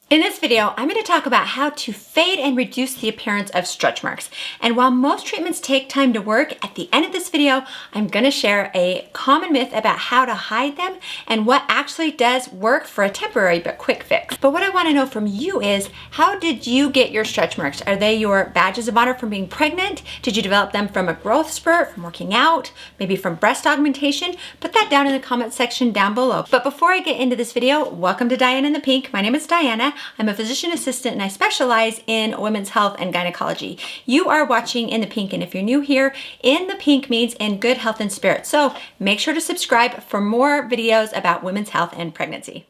In this video, I'm going to talk about how to fade and reduce the appearance of stretch marks. And while most treatments take time to work, at the end of this video, I'm going to share a common myth about how to hide them and what actually does work for a temporary but quick fix. But what I want to know from you is, how did you get your stretch marks? Are they your badges of honor from being pregnant? Did you develop them from a growth spurt, from working out, maybe from breast augmentation? Put that down in the comment section down below. But before I get into this video, welcome to Dianainthepink. My name is Diana. I'm a physician assistant and I specialize in women's health and gynecology. You are watching In the Pink, and if you're new here, In the Pink means in good health and spirit. So make sure to subscribe for more videos about women's health and pregnancy.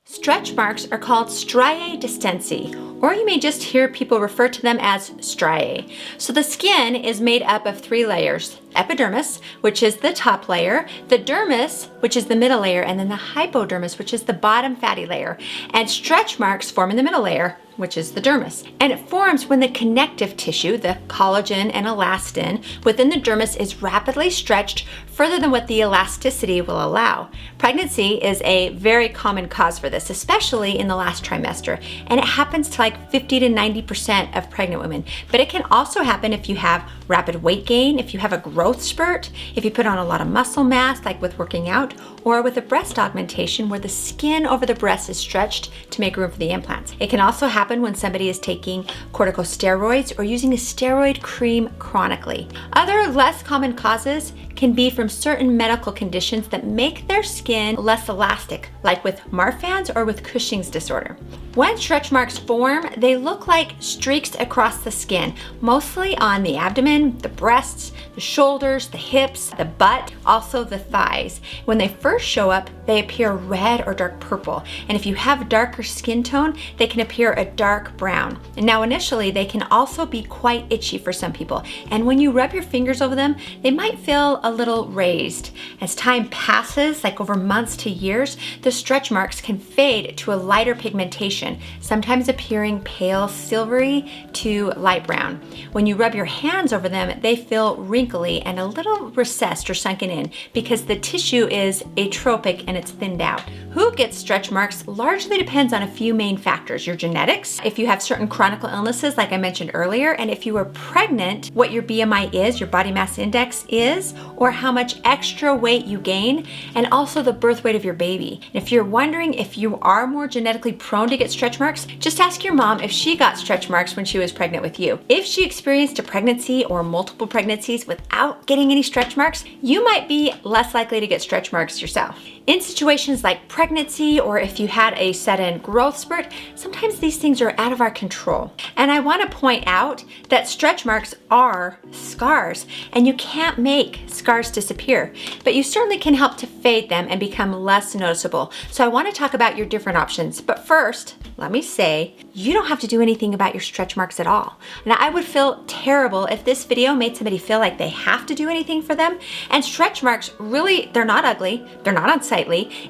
Stretch marks are called striae distensae, or you may just hear people refer to them as striae. So the skin is made up of three layers: epidermis, which is the top layer, the dermis, which is the middle layer, and then the hypodermis, which is the bottom fatty layer. And stretch marks form in the middle layer, which is the dermis. And it forms when the connective tissue, the collagen and elastin within the dermis, is rapidly stretched further than what the elasticity will allow. Pregnancy is a very common cause for this, especially in the last trimester. And it happens to like 50 to 90% of pregnant women. But it can also happen if you have rapid weight gain, if you have a growth spurt, if you put on a lot of muscle mass, like with working out, or with a breast augmentation where the skin over the breast is stretched to make room for the implants. It can also happen when somebody is taking corticosteroids or using a steroid cream chronically. Other less common causes can be from certain medical conditions that make their skin less elastic, like with Marfan's or with Cushing's disorder. When stretch marks form, they look like streaks across the skin, mostly on the abdomen, the breasts, the shoulders, the hips, the butt, also the thighs. When they first show up, they appear red or dark purple. And if you have darker skin tone, they can appear a dark brown. And now initially, they can also be quite itchy for some people. And when you rub your fingers over them, they might feel a little raised. As time passes, like over months to years, the stretch marks can fade to a lighter pigmentation, sometimes appearing pale silvery to light brown. When you rub your hands over them, they feel wrinkly and a little recessed or sunken in because the tissue is atrophic and it's thinned out. Who gets stretch marks largely depends on a few main factors: your genetics, if you have certain chronic illnesses like I mentioned earlier, and if you are pregnant, what your BMI is, your body mass index is, or how much extra weight you gain, and also the birth weight of your baby. And if you're wondering if you are more genetically prone to get stretch marks, just ask your mom if she got stretch marks when she was pregnant with you. If she experienced a pregnancy or multiple pregnancies without getting any stretch marks, you might be less likely to get stretch marks yourself. In situations like pregnancy, or if you had a sudden growth spurt, sometimes these things are out of our control. And I want to point out that stretch marks are scars, and you can't make scars disappear, but you certainly can help to fade them and become less noticeable. So I want to talk about your different options. But first, let me say, you don't have to do anything about your stretch marks at all. Now, I would feel terrible if this video made somebody feel like they have to do anything for them. And stretch marks, really, they're not ugly, they're not unsightly,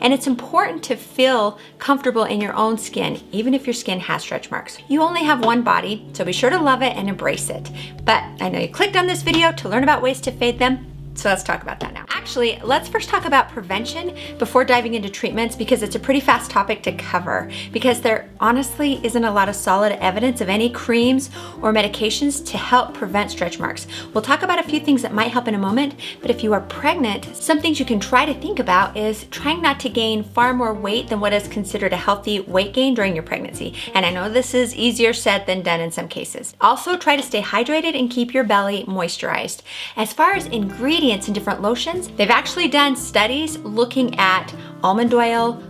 and it's important to feel comfortable in your own skin, even if your skin has stretch marks. You only have one body, so be sure to love it and embrace it. But I know you clicked on this video to learn about ways to fade them, so let's talk about that now. Actually, let's first talk about prevention before diving into treatments, because it's a pretty fast topic to cover, because there honestly isn't a lot of solid evidence of any creams or medications to help prevent stretch marks. We'll talk about a few things that might help in a moment, but if you are pregnant, some things you can try to think about is trying not to gain far more weight than what is considered a healthy weight gain during your pregnancy. And I know this is easier said than done in some cases. Also, try to stay hydrated and keep your belly moisturized. As far as ingredients in different lotions, they've actually done studies looking at almond oil,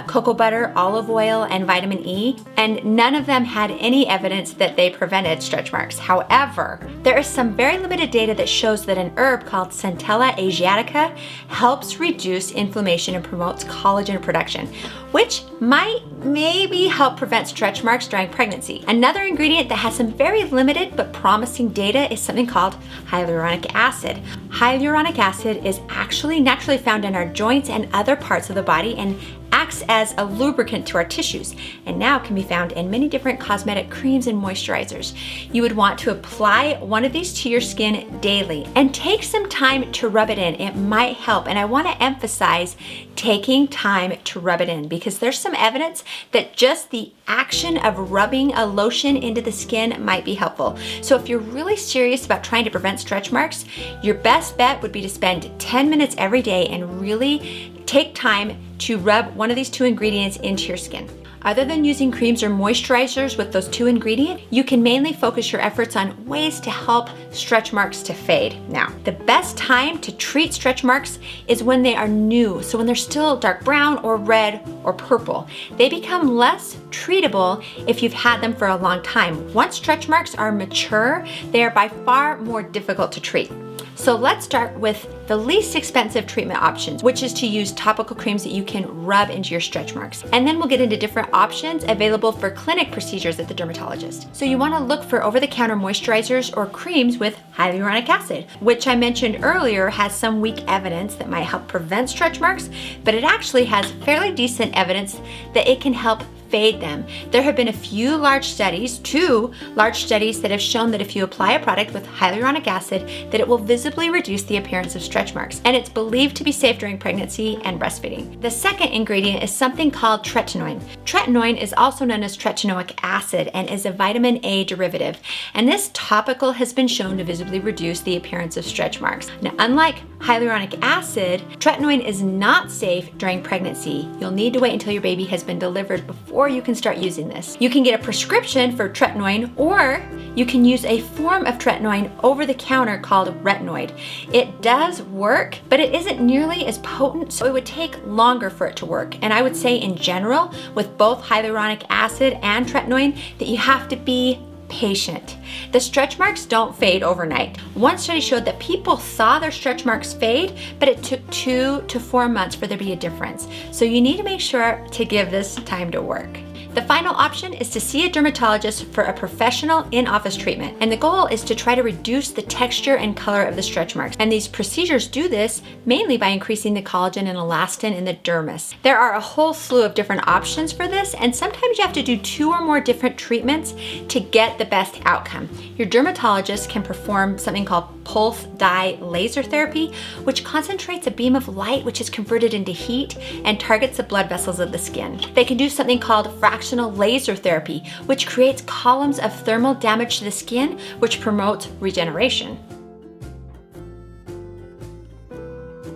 cocoa butter, olive oil, and vitamin E, and none of them had any evidence that they prevented stretch marks. However, there is some very limited data that shows that an herb called Centella asiatica helps reduce inflammation and promotes collagen production, which might maybe help prevent stretch marks during pregnancy. Another ingredient that has some very limited but promising data is something called hyaluronic acid. Hyaluronic acid is actually naturally found in our joints and other parts of the body and acts as a lubricant to our tissues, and now can be found in many different cosmetic creams and moisturizers. You would want to apply one of these to your skin daily and take some time to rub it in. It might help, and I want to emphasize taking time to rub it in, because there's some evidence that just the action of rubbing a lotion into the skin might be helpful. So if you're really serious about trying to prevent stretch marks, your best bet would be to spend 10 minutes every day and really take time to rub one of these two ingredients into your skin. Other than using creams or moisturizers with those two ingredients, you can mainly focus your efforts on ways to help stretch marks to fade. Now, the best time to treat stretch marks is when they are new. So when they're still dark brown or red or purple. They become less treatable if you've had them for a long time. Once stretch marks are mature, they are by far more difficult to treat. So let's start with the least expensive treatment options, which is to use topical creams that you can rub into your stretch marks. And then we'll get into different options available for clinic procedures at the dermatologist. So you want to look for over-the-counter moisturizers or creams with hyaluronic acid, which I mentioned earlier has some weak evidence that might help prevent stretch marks, but it actually has fairly decent evidence that it can help fade them. There have been a few large studies, 2 large studies, that have shown that if you apply a product with hyaluronic acid, that it will visibly reduce the appearance of stretch marks, and it's believed to be safe during pregnancy and breastfeeding. The second ingredient is something called Tretinoin. Tretinoin is also known as tretinoic acid and is a vitamin A derivative, and this topical has been shown to visibly reduce the appearance of stretch marks. Now, unlike hyaluronic acid, Tretinoin is not safe during pregnancy. You'll need to wait until your baby has been delivered before you can start using this. You can get a prescription for Tretinoin, or you can use a form of Tretinoin over the counter called Retinoid. It does work, but it isn't nearly as potent, so it would take longer for it to work. And I would say in general, with both hyaluronic acid and Tretinoin, that you have to be patient. The stretch marks don't fade overnight. One study showed that people saw their stretch marks fade, but it took 2 to 4 months for there to be a difference. So you need to make sure to give this time to work. The final option is to see a dermatologist for a professional in-office treatment. And the goal is to try to reduce the texture and color of the stretch marks. And these procedures do this mainly by increasing the collagen and elastin in the dermis. There are a whole slew of different options for this, and sometimes you have to do 2 or more different treatments to get the best outcome. Your dermatologist can perform something called pulse dye laser therapy, which concentrates a beam of light which is converted into heat and targets the blood vessels of the skin. They can do something called fractional laser therapy, which creates columns of thermal damage to the skin, which promotes regeneration.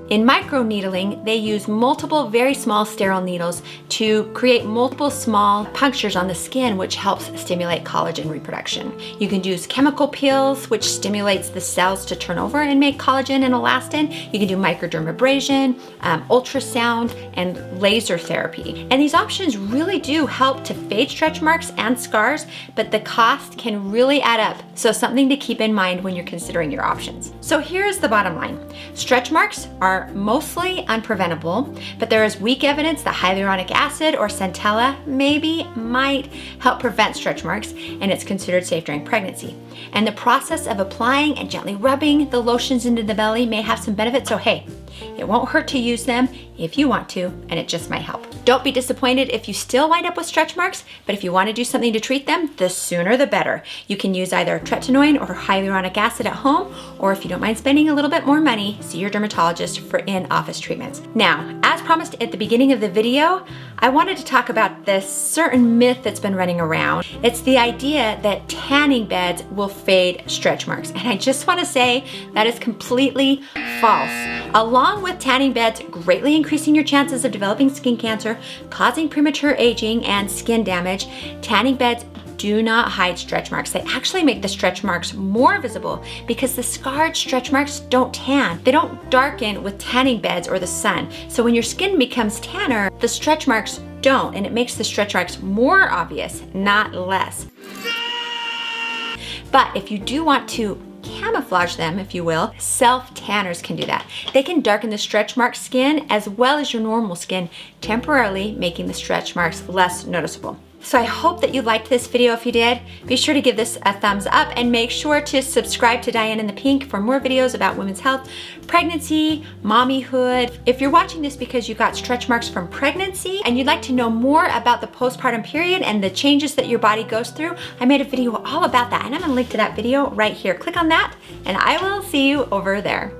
In microneedling, they use multiple very small sterile needles to create multiple small punctures on the skin, which helps stimulate collagen reproduction. You can use chemical peels, which stimulates the cells to turn over and make collagen and elastin. You can do microdermabrasion, ultrasound, and laser therapy. And these options really do help to fade stretch marks and scars, but the cost can really add up. So something to keep in mind when you're considering your options. So here's the bottom line. Stretch marks are mostly unpreventable, but there is weak evidence that hyaluronic acid or centella might help prevent stretch marks, and it's considered safe during pregnancy. And the process of applying and gently rubbing the lotions into the belly may have some benefits, so hey, it won't hurt to use them if you want to, and it just might help. Don't be disappointed if you still wind up with stretch marks, but if you want to do something to treat them, the sooner the better. You can use either Tretinoin or hyaluronic acid at home, or if you don't mind spending a little bit more money, see your dermatologist for in-office treatments. Now, as promised at the beginning of the video, I wanted to talk about this certain myth that's been running around. It's the idea that tanning beds will fade stretch marks, and I just want to say that is completely false. Along with tanning beds greatly increasing your chances of developing skin cancer, causing premature aging, and skin damage, tanning beds do not hide stretch marks. They actually make the stretch marks more visible because the scarred stretch marks don't tan. They don't darken with tanning beds or the sun. So when your skin becomes tanner, the stretch marks don't, and it makes the stretch marks more obvious, not less. But if you do want to camouflage them, if you will, self-tanners can do that. They can darken the stretch mark skin as well as your normal skin, temporarily making the stretch marks less noticeable. So I hope that you liked this video. If you did, be sure to give this a thumbs up and make sure to subscribe to Dianainthepink for more videos about women's health, pregnancy, mommyhood. If you're watching this because you got stretch marks from pregnancy and you'd like to know more about the postpartum period and the changes that your body goes through, I made a video all about that, and I'm gonna link to that video right here. Click on that and I will see you over there.